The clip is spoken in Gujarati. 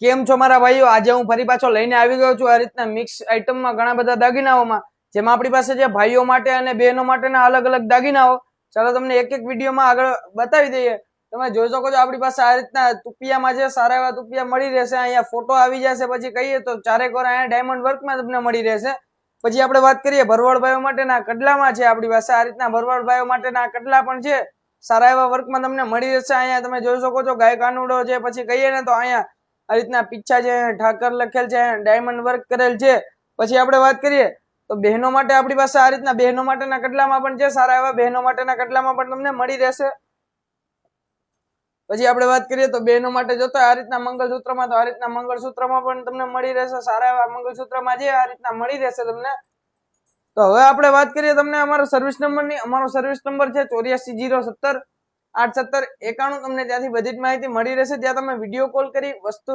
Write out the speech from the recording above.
કેમ છો મારા ભાઈઓ? આજે હું ફરી પાછો લઈને આવી ગયો છું આ રીતના મિક્સ આઈટમમાં ઘણા બધા દાગીનાઓમાં, જેમાં આપણી પાસે છે ભાઈઓ માટે અને બહેનો માટેના અલગ અલગ દાગીનાઓ. ચાલો તમને એક એક વિડીયોમાં આગળ બતાવી દઈએ. તમે જોઈ શકો છો આપણી પાસે આ રીતના તુપિયામાં છે, સારા એવા તુપિયા મળી રહેશે. અહીંયા ફોટો આવી જશે. પછી કહીએ તો ચારેક વાર અહીંયા ડાયમંડ વર્કમાં તમને મળી રહેશે. પછી આપણે વાત કરીએ ભરવાડભાઈઓ માટેના કડલામાં છે આપણી પાસે આ રીતના ભરવાડભાઈઓ માટેના કડલા પણ છે, સારા એવા વર્કમાં તમને મળી રહેશે. અહીંયા તમે જોઈ શકો છો ગાય કાનુડો છે. પછી કહીએ ને તો અહીંયા આ રીતના પીછા છે, ઠાકર લખેલ છે, ડાયમંડ વર્ક કરેલ છે. પછી આપણે વાત કરીએ તો બહેનો માટે આપણી પાસે આ રીતના બહેનો માટેના કડલામાં પણ છે, સારા એવા બહેનો માટેના કડલામાં પણ તમને મળી રહેશે. પછી આપણે વાત કરીએ તો બહેનો માટે જોતા આ રીતના મંગળસૂત્રમાં, તો આ રીતના મંગળસૂત્રમાં પણ તમને મળી રહેશે. સારા એવા મંગળસૂત્રમાં જે આ રીતના મળી રહેશે તમને. તો હવે આપણે વાત કરીએ તમને અમારો સર્વિસ નંબરની. અમારો સર્વિસ નંબર છે 8407087091. તમને ત્યાંથી બધી જ માહિતી મળી રહેશે. ત્યાં તમે વિડીયો કોલ કરી વસ્તુ